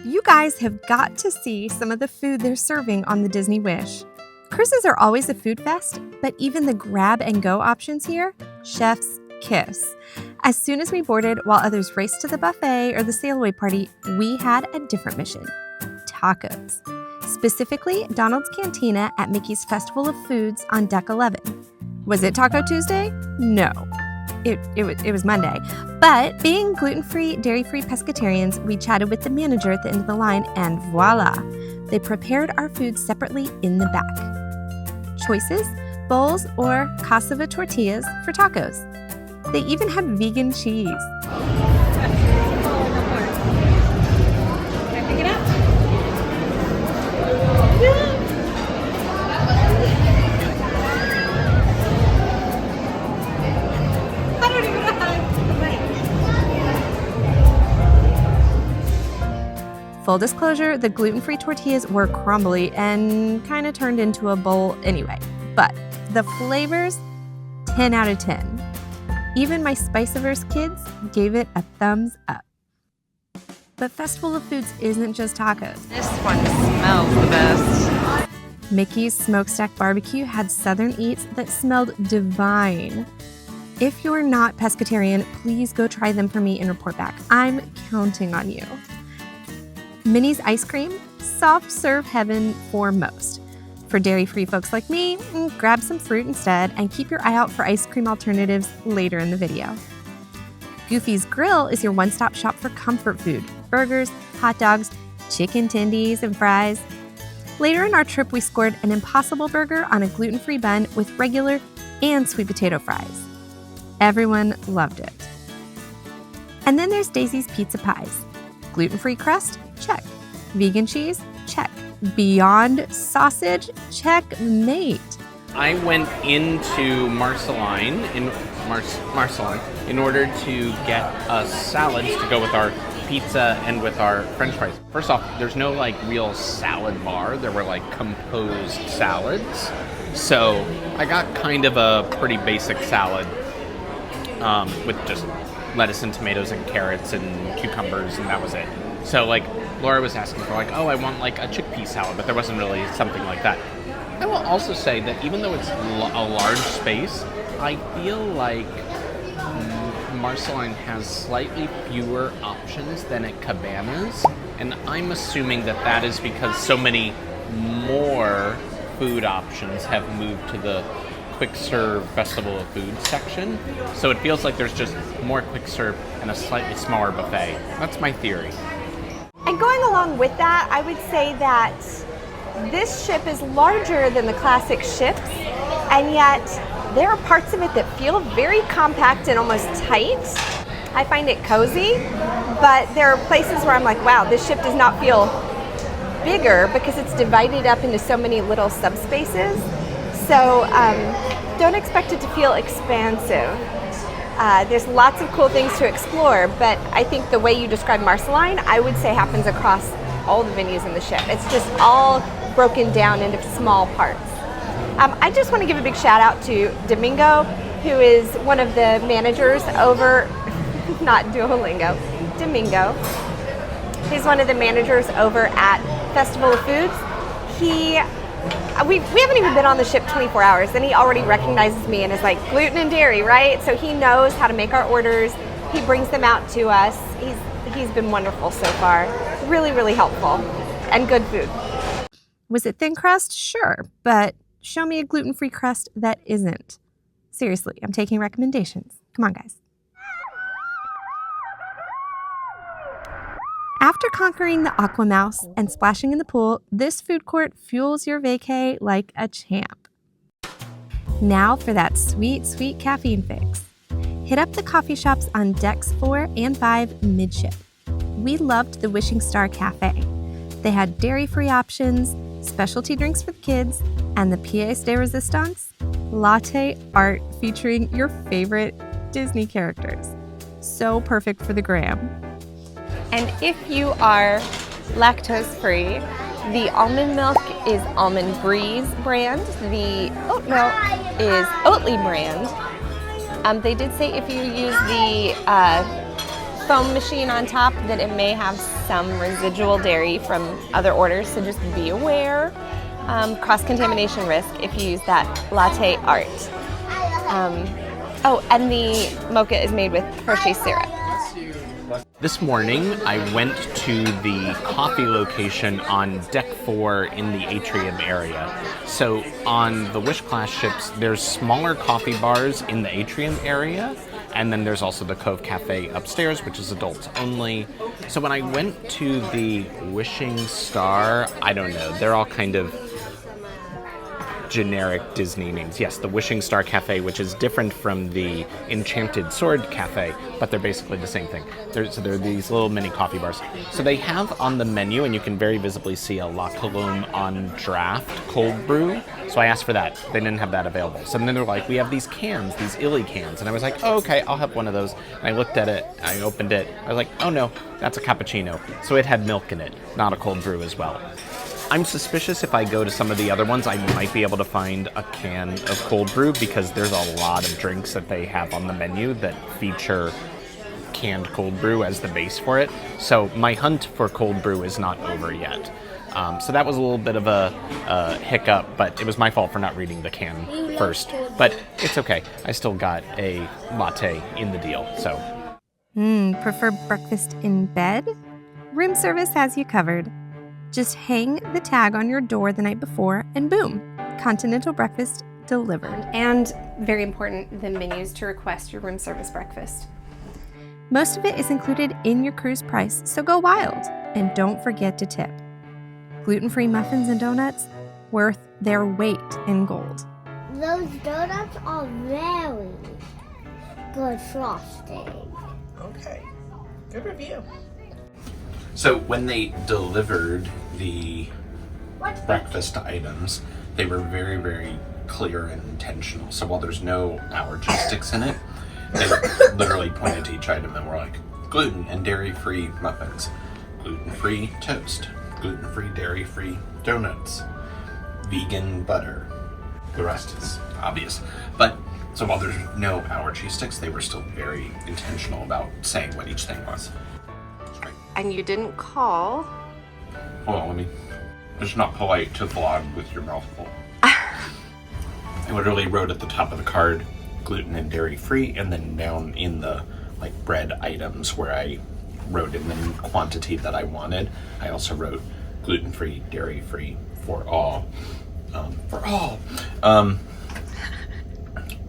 You guys have got to see some of the food they're serving on the Disney Wish. Cruises are always a food fest, but even the grab-and-go options here, chef's kiss. As soon as we boarded, while others raced to the buffet or the sail-away party, we had a different mission: tacos. Specifically, Donald's Cantina at Mickey's Festival of Foods on Deck 11. Was it Taco Tuesday? No. It was Monday. But being gluten-free, dairy-free pescatarians, we chatted with the manager at the end of the line, and voila! They prepared our food separately in the back. Choices: bowls or cassava tortillas for tacos. They even had vegan cheese. Can I pick it up? I don't even know how to. Full disclosure, the gluten-free tortillas were crumbly and kind of turned into a bowl anyway. But the flavors, 10 out of 10. Even my spice-averse kids gave it a thumbs up. But Festival of Foods isn't just tacos. This one smells the best. Mickey's Smokestack Barbecue had Southern eats that smelled divine. If you're not pescatarian, please go try them for me and report back. I'm counting on you. Minnie's Ice Cream, soft serve heaven for most. For dairy-free folks like me, grab some fruit instead and keep your eye out for ice cream alternatives later in the video. Goofy's Grill is your one-stop shop for comfort food: burgers, hot dogs, chicken tendies, and fries. Later in our trip, we scored an Impossible Burger on a gluten-free bun with regular and sweet potato fries. Everyone loved it. And then there's Daisy's Pizza Pies. Gluten-free crust? Check. Vegan cheese? Check. Beyond sausage? Checkmate. I went into Marceline in order to get us salads to go with our pizza and with our french fries. First off, there's no real salad bar. There were composed salads. So I got kind of a pretty basic salad with just lettuce and tomatoes and carrots and cucumbers, and that was it. So Laura was asking for I want a chickpea salad, but there wasn't really something like that. I will also say that even though it's a large space, I feel like Marceline has slightly fewer options than at Cabanas, and I'm assuming that is because so many more food options have moved to the quick serve Festival of Food section. So it feels like there's just more quick serve and a slightly smaller buffet. That's my theory. And going along with that, I would say that this ship is larger than the classic ships, and yet there are parts of it that feel very compact and almost tight. I find it cozy, but there are places where I'm like, wow, this ship does not feel bigger because it's divided up into so many little subspaces. So don't expect it to feel expansive. There's lots of cool things to explore, but I think the way you describe Marceline, I would say happens across all the venues in the ship. It's just all broken down into small parts. I just want to give a big shout out to Domingo, who is one of the managers over, not Duolingo, Domingo. He's one of the managers over at Festival of Foods. We haven't even been on the ship 24 hours, and he already recognizes me and is like, gluten and dairy, right? So he knows how to make our orders. He brings them out to us. He's been wonderful so far. Really, really helpful and good food. Was it thin crust? Sure, but show me a gluten-free crust that isn't. Seriously, I'm taking recommendations. Come on, guys. After conquering the Aqua Mouse and splashing in the pool, this food court fuels your vacay like a champ. Now for that sweet, sweet caffeine fix. Hit up the coffee shops on decks 4 and 5 midship. We loved the Wishing Star Cafe. They had dairy-free options, specialty drinks for the kids, and the pièce de résistance, latte art featuring your favorite Disney characters. So perfect for the gram. And if you are lactose-free, the almond milk is Almond Breeze brand. The oat milk is Oatly brand. They did say if you use the foam machine on top that it may have some residual dairy from other orders, so just be aware. Cross-contamination risk if you use that latte art. Oh, and the mocha is made with Hershey syrup. This morning, I went to the coffee location on deck 4 in the atrium area. So on the Wish Class ships, there's smaller coffee bars in the atrium area, and then there's also the Cove Cafe upstairs, which is adults only. So when I went to the Wishing Star, I don't know, they're all kind of generic Disney names. Yes, the Wishing Star Cafe, which is different from the Enchanted Sword Cafe, but they're basically the same thing. So they're these little mini coffee bars. So they have on the menu, and you can very visibly see a La Colombe on draft cold brew. So I asked for that. They didn't have that available. So then they're like, we have these cans, these Illy cans. And I was like, oh, okay, I'll have one of those. And I looked at it, I opened it. I was like, oh no, that's a cappuccino. So it had milk in it, not a cold brew as well. I'm suspicious if I go to some of the other ones, I might be able to find a can of cold brew because there's a lot of drinks that they have on the menu that feature canned cold brew as the base for it. So my hunt for cold brew is not over yet. So that was a little bit of a hiccup, but it was my fault for not reading the can first. But it's okay. I still got a latte in the deal, so. Prefer breakfast in bed? Room service has you covered. Just hang the tag on your door the night before and boom, continental breakfast delivered. And very important, the menus to request your room service breakfast. Most of it is included in your cruise price, so go wild. And don't forget to tip. Gluten-free muffins and donuts, worth their weight in gold. Those donuts are very good frosting. Okay, good review. So when they delivered the breakfast items, they were very, very clear and intentional. So while there's no allergy sticks in it, they literally pointed to each item and were like, gluten and dairy-free muffins, gluten-free toast, gluten-free dairy-free donuts, vegan butter. The rest is obvious. But so while there's no allergy sticks, they were still very intentional about saying what each thing was. And you didn't call. Hold on, it's not polite to vlog with your mouth full. I literally wrote at the top of the card, gluten and dairy free, and then down in the bread items where I wrote in the quantity that I wanted, I also wrote gluten free, dairy free for all.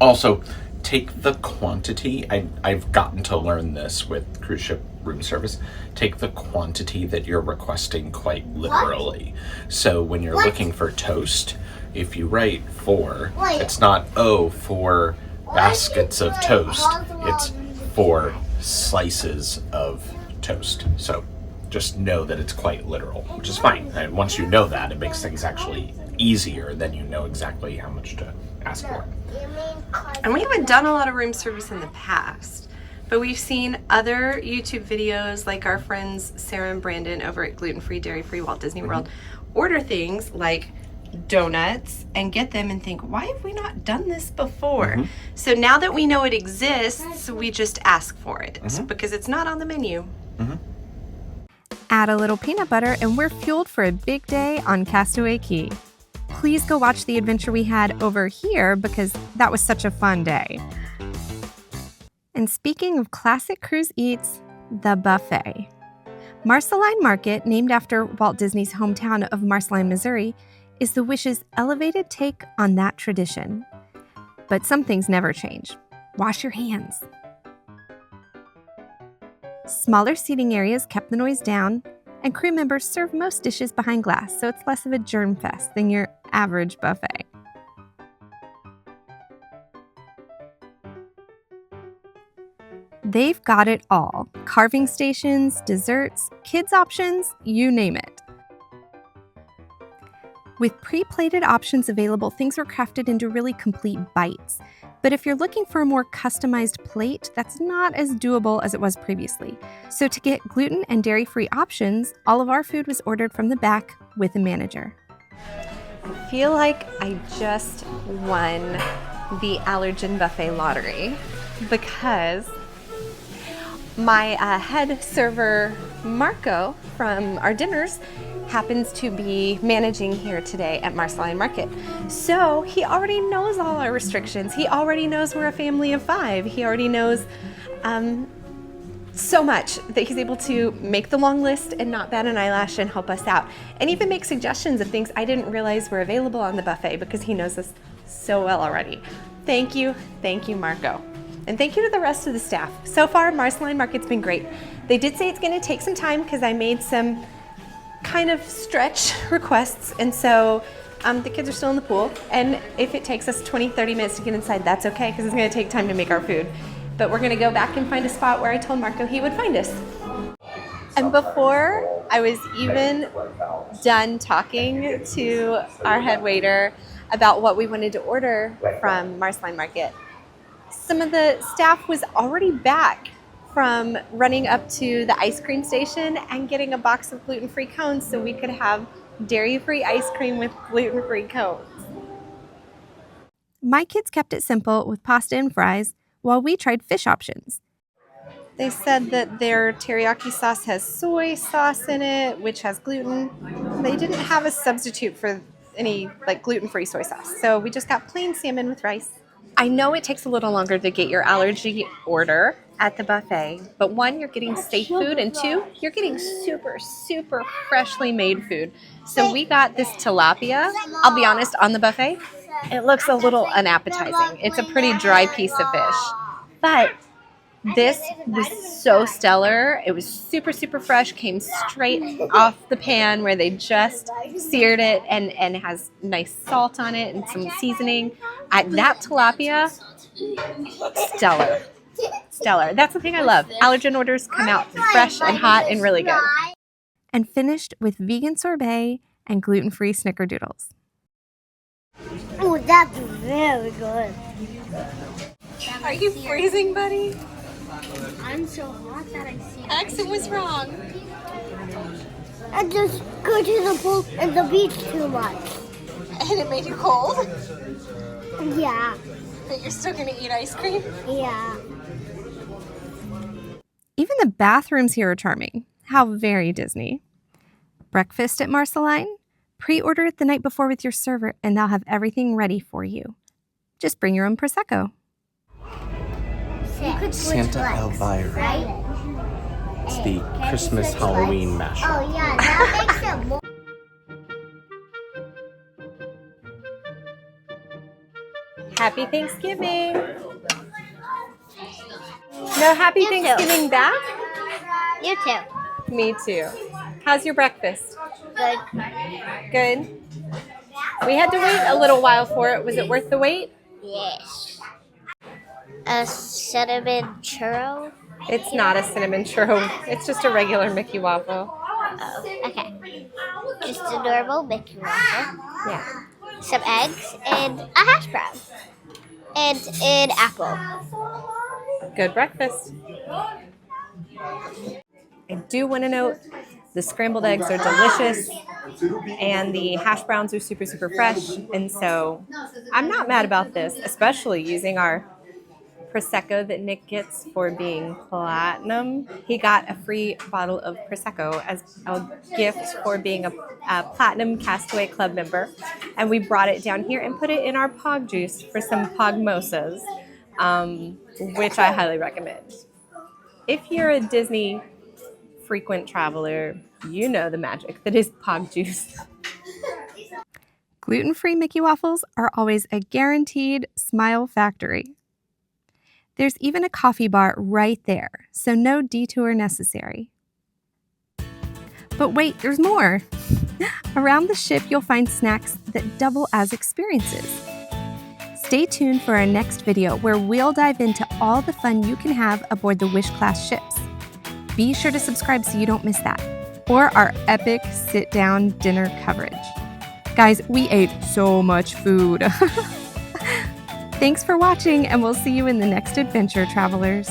Also, take the quantity. I've gotten to learn this with cruise ship room service. Take the quantity that you're requesting quite literally. So when you're looking for toast, if you write it's not, for baskets of toast. It's for slices of toast. So just know that it's quite literal, which is fine. And once you know that, it makes things actually easier. Then you know exactly how much to ask for. And we haven't done a lot of room service in the past, but we've seen other YouTube videos like our friends Sarah and Brandon over at Gluten-Free, Dairy-Free Walt Disney World order things like donuts and get them and think, why have we not done this before? So now that we know it exists, we just ask for it because it's not on the menu. Add a little peanut butter and we're fueled for a big day on Castaway Cay. Please go watch the adventure we had over here because that was such a fun day. And speaking of classic cruise eats, the buffet. Marceline Market, named after Walt Disney's hometown of Marceline, Missouri, is the Wish's elevated take on that tradition. But some things never change. Wash your hands. Smaller seating areas kept the noise down, and crew members serve most dishes behind glass, so it's less of a germ fest than your average buffet. They've got it all. Carving stations, desserts, kids options, you name it. With pre-plated options available, things were crafted into really complete bites. But if you're looking for a more customized plate, that's not as doable as it was previously. So to get gluten and dairy-free options, all of our food was ordered from the back with a manager. I feel like I just won the allergen buffet lottery because My head server, Marco, from our dinners, happens to be managing here today at Marceline Market. So he already knows all our restrictions. He already knows we're a family of 5. He already knows so much that he's able to make the long list and not bat an eyelash and help us out. And even make suggestions of things I didn't realize were available on the buffet because he knows us so well already. Thank you, Marco. And thank you to the rest of the staff. So far, Marceline Market's been great. They did say it's gonna take some time because I made some kind of stretch requests. And so the kids are still in the pool. And if it takes us 20, 30 minutes to get inside, that's okay because it's gonna take time to make our food. But we're gonna go back and find a spot where I told Marco he would find us. And before I was even done talking to our head waiter about what we wanted to order from Marceline Market, some of the staff was already back from running up to the ice cream station and getting a box of gluten-free cones so we could have dairy-free ice cream with gluten-free cones. My kids kept it simple with pasta and fries while we tried fish options. They said that their teriyaki sauce has soy sauce in it, which has gluten. They didn't have a substitute for any gluten-free soy sauce, so we just got plain salmon with rice. I know it takes a little longer to get your allergy order at the buffet, but 1, you're getting safe food, and 2, you're getting super, super freshly made food. So we got this tilapia. I'll be honest, on the buffet, it looks a little unappetizing. It's a pretty dry piece of fish, but this was so stellar. It was super, super fresh, came straight off the pan where they just seared it and has nice salt on it and some seasoning. That tilapia, stellar. Stellar. That's the thing I love. Allergen orders come out fresh and hot and really good. And finished with vegan sorbet and gluten-free snickerdoodles. Oh, that's very good. Are you freezing, buddy? I'm so hot that I see. Accent was wrong. I just go to the pool and the beach too much. And it made you cold? Yeah. But you're still gonna eat ice cream? Yeah. Even the bathrooms here are charming. How very Disney. Breakfast at Marceline? Pre-order it the night before with your server and they'll have everything ready for you. Just bring your own Prosecco. You could switch Santa legs, Elvira. right? It's the Christmas Halloween mashup. Oh yeah, that makes it more. Happy Thanksgiving. No happy You too. Thanksgiving back? You too. Me too. How's your breakfast? Good. Good. We had to wait a little while for it. Was it worth the wait? Yes. A cinnamon churro? It's not a cinnamon churro. It's just a regular Mickey waffle. Oh, okay. Just a normal Mickey waffle. Yeah. Some eggs and a hash brown. And an apple. Good breakfast. I do want to note the scrambled eggs are delicious and the hash browns are super, super fresh. And so I'm not mad about this, especially using our Prosecco that Nick gets for being platinum. He got a free bottle of Prosecco as a gift for being a Platinum Castaway Club member. And we brought it down here and put it in our Pog juice for some Pogmosas, which I highly recommend. If you're a Disney frequent traveler, you know the magic that is Pog juice. Gluten-free Mickey waffles are always a guaranteed smile factory. There's even a coffee bar right there, so no detour necessary. But wait, there's more! Around the ship, you'll find snacks that double as experiences. Stay tuned for our next video where we'll dive into all the fun you can have aboard the Wish-class ships. Be sure to subscribe so you don't miss that, or our epic sit-down dinner coverage. Guys, we ate so much food. Thanks for watching, and we'll see you in the next adventure, travelers.